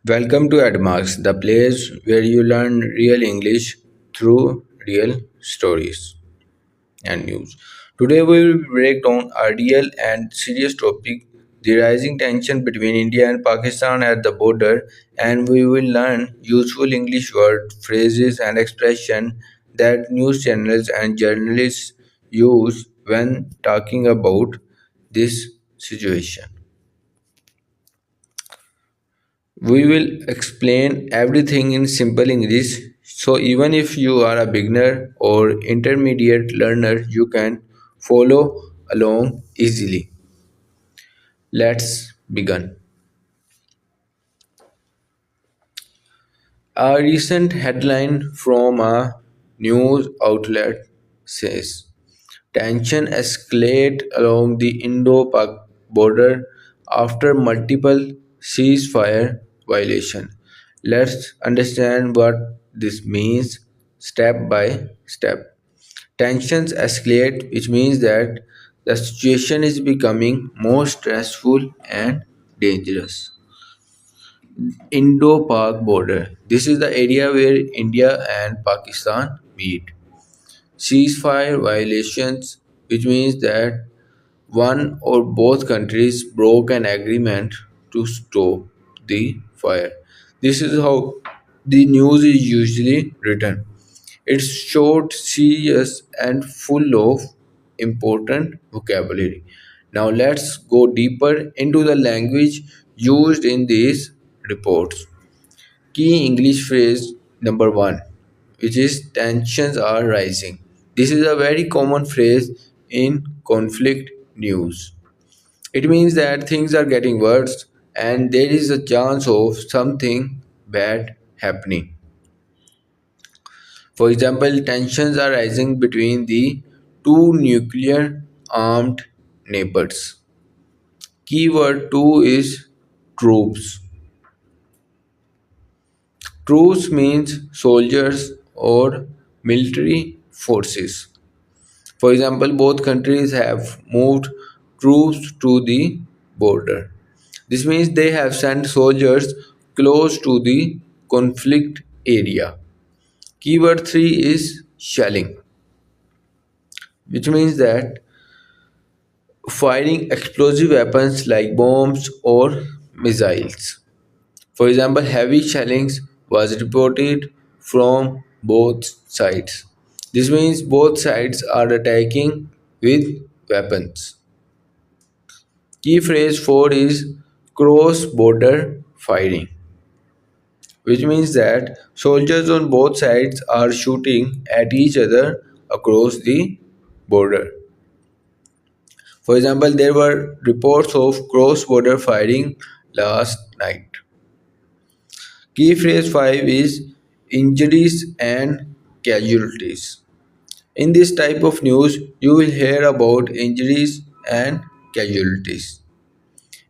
Welcome to EdMask, the place where you learn real English through real stories and news. Today we will break down a real and serious topic, the rising tension between India and Pakistan at the border, and we will learn useful English words, phrases and expressions that news channels and journalists use when talking about this situation. We will explain everything in simple English, so even if you are a beginner or intermediate learner, you can follow along easily. Let's begin. A recent headline from a news outlet says tension escalate along the Indo-Pak border after multiple ceasefire violation. Let's understand what this means step by step. Tensions escalate, which means that the situation is becoming more stressful and dangerous. Indo-Pak border. This is the area where India and Pakistan meet. Ceasefire violations, which means that one or both countries broke an agreement to stop the fire. This is how the news is usually written. It's short, serious, and full of important vocabulary. Now let's go deeper into the language used in these reports. Key English phrase number one, which is tensions are rising. This is a very common phrase in conflict news. It means that things are getting worse and there is a chance of something bad happening. For example, tensions are rising between the two nuclear armed neighbors. Keyword 2 is troops. Troops means soldiers or military forces. For example, both countries have moved troops to the border. This means they have sent soldiers close to the conflict area. Keyword 3 is shelling, which means that firing explosive weapons like bombs or missiles. For example, heavy shelling was reported from both sides. This means both sides are attacking with weapons. Key phrase 4 is cross border firing, which means that soldiers on both sides are shooting at each other across the border. For example, there were reports of cross border firing last night. Key phrase 5 is injuries and casualties. In this type of news, you will hear about injuries and casualties.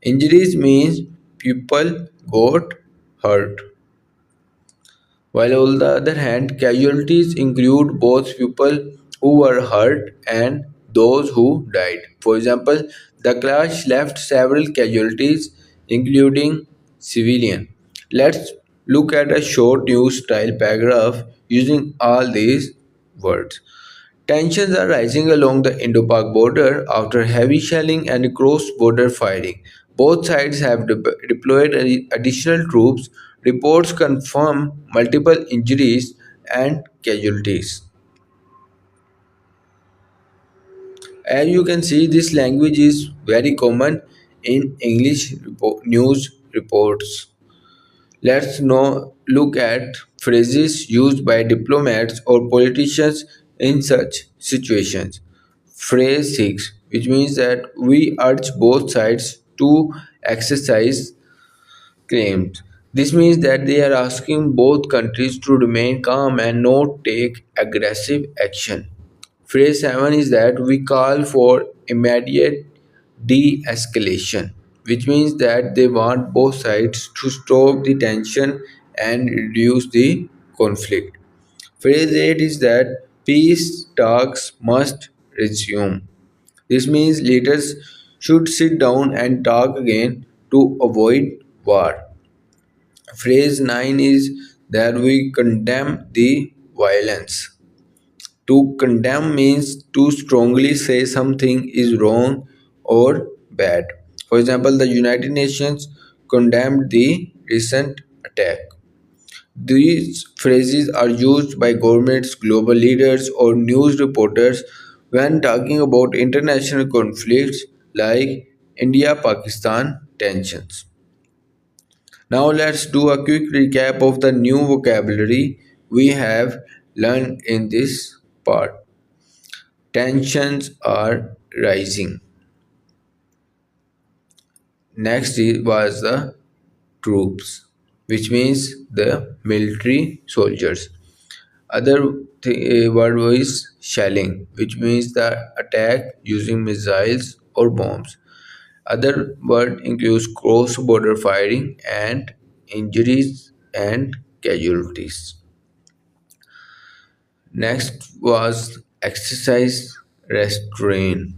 Injuries means people got hurt, while on the other hand, casualties include both people who were hurt and those who died. For example, the crash left several casualties, including civilian. Let's look at a short news style paragraph using all these words. Tensions are rising along the Indo-Pak border after heavy shelling and cross-border fighting. Both sides have deployed additional troops. Reports confirm multiple injuries and casualties. As you can see, this language is very common in English news reports. Let's now look at phrases used by diplomats or politicians in such situations. Phrase 6, which means that we urge both sides to exercise claims. This means that they are asking both countries to remain calm and not take aggressive action. Phrase 7 is that we call for immediate de escalation, which means that they want both sides to stop the tension and reduce the conflict. Phrase 8 is that peace talks must resume. This means leaders should sit down and talk again to avoid war. Phrase 9 is that we condemn the violence. To condemn means to strongly say something is wrong or bad. For example, the United Nations condemned the recent attack. These phrases are used by governments, global leaders, or news reporters when talking about international conflicts like India Pakistan tensions. Now, let's do a quick recap of the new vocabulary we have learned in this part. Tensions are rising. Was the troops, which means the military soldiers. Word was shelling, which means the attack using missiles or bombs. Other word includes cross-border firing and injuries and casualties. Next was exercise restraint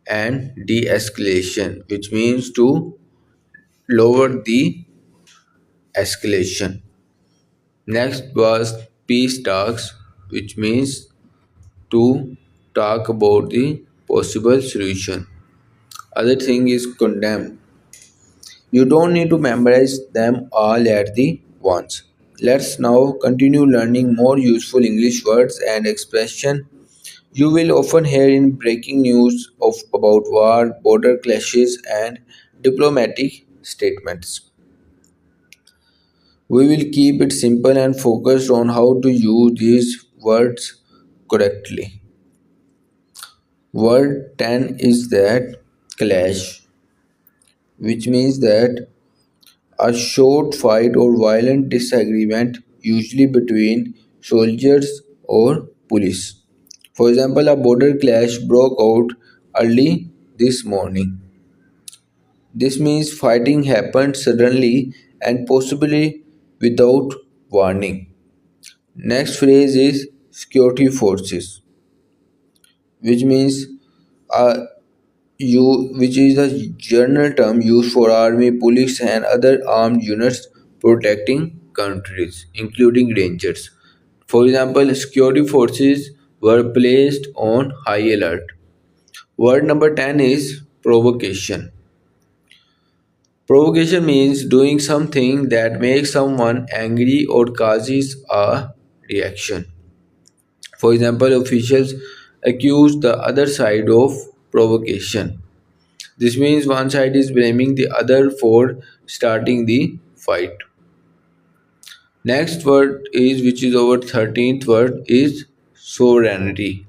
and de-escalation, which means to lower the escalation. Next was peace talks, which means to talk about the possible solution. Other thing is condemn. You don't need to memorize them all at the once. Let's now continue learning more useful English words and expression you will often hear in breaking news about war, border clashes, and diplomatic statements. We will keep it simple and focused on how to use these words correctly. Word 10 is that clash, which means that a short fight or violent disagreement, usually between soldiers or police. For example, a border clash broke out early this morning. This means fighting happened suddenly and possibly without warning. Next phrase is security forces, which means uh, which is a general term used for army, police, and other armed units protecting countries, including rangers. For example, security forces were placed on high alert. Word number 10 is provocation. Provocation means doing something that makes someone angry or causes a reaction. For example, officials accuse the other side of provocation. This means one side is blaming the other for starting the fight. Next word is, which is our 13th word, is sovereignty.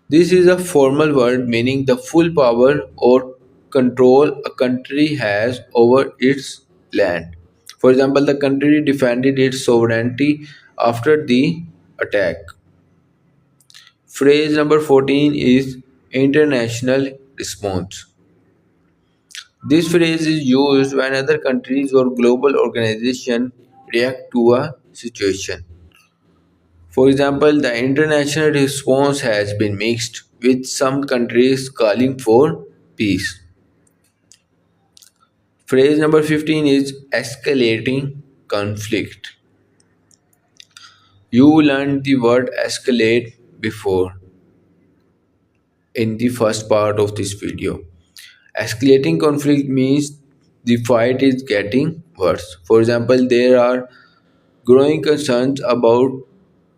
This is a formal word meaning the full power or control a country has over its land. For example, the country defended its sovereignty after the attack. Phrase number 14 is international response. This phrase is used when other countries or global organizations react to a situation. For example, the international response has been mixed, with some countries calling for peace. Phrase number 15 is escalating conflict. You learned the word escalate before in the first part of this video. Escalating conflict means the fight is getting worse. For example, there are growing concerns about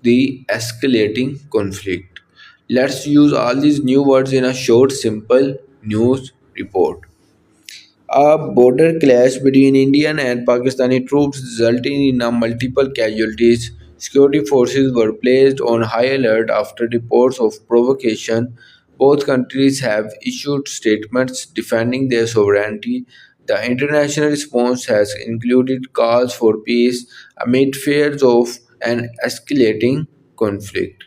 the escalating conflict. Let's use all these new words in a short, simple news report. A border clash between Indian and Pakistani troops resulting in multiple casualties. Security forces were placed on high alert after reports of provocation. Both countries have issued statements defending their sovereignty. The international response has included calls for peace amid fears of an escalating conflict.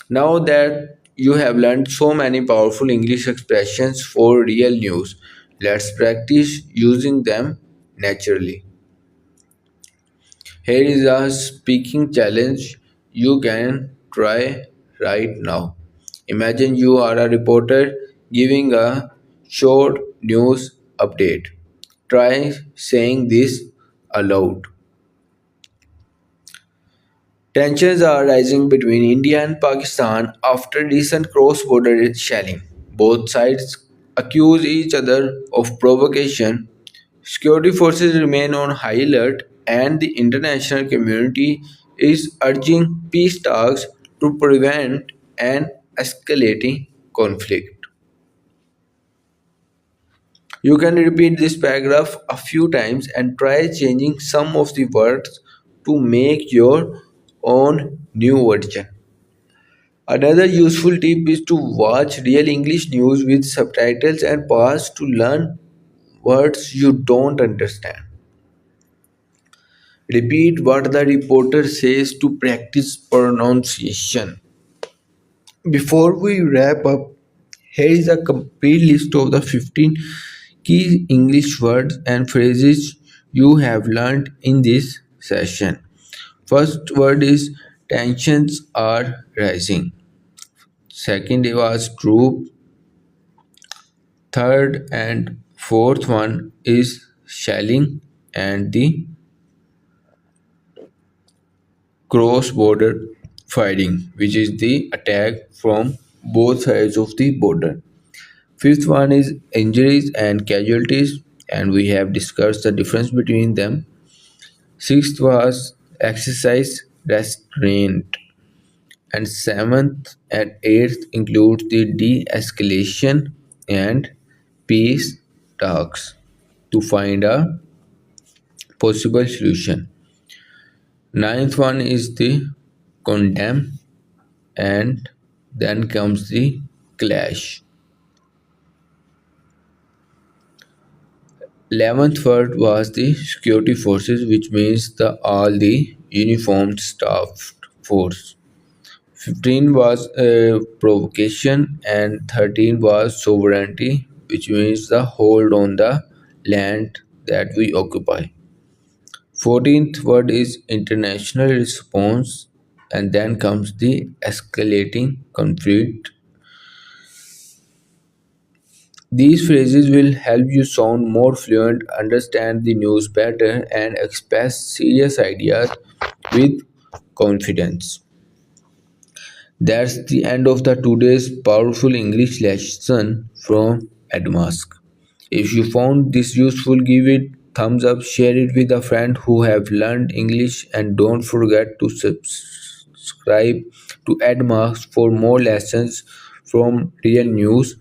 Now that you have learned so many powerful English expressions for real news, let's practice using them naturally. Here is a speaking challenge you can try right now. Imagine you are a reporter giving a short news update. Try saying this aloud. Tensions are rising between India and Pakistan after recent cross border shelling. Both sides accuse each other of provocation. Security forces remain on high alert, and the international community is urging peace talks to prevent an escalating conflict. You can repeat this paragraph a few times and try changing some of the words to make your own new version. Another useful tip is to watch real English news with subtitles and pause to learn words you don't understand. Repeat what the reporter says to practice pronunciation. Before we wrap up, here is a complete list of the 15 key English words and phrases you have learned in this session. First word is tensions are rising. Second was troop. Third and fourth one is shelling and the cross border fighting, which is the attack from both sides of the border. Fifth one is injuries and casualties, and we have discussed the difference between them. Sixth was exercise restraint, and seventh and eighth includes the de-escalation and peace talks to find a possible solution. Ninth one is the condemn, and then comes the clash. 11th word was the security forces, which means the all the uniformed staff force. 15 was provocation, and 13 was sovereignty, which means the hold on the land that we occupy. 14th word is international response, and then comes the escalating conflict. These phrases will help you sound more fluent, understand the news better, and express serious ideas with confidence. That's the end of the today's powerful English lesson from EdMask. If you found this useful, give it thumbs up, share it with a friend who have learned English, and don't forget to subscribe to EdMask for more lessons from real news.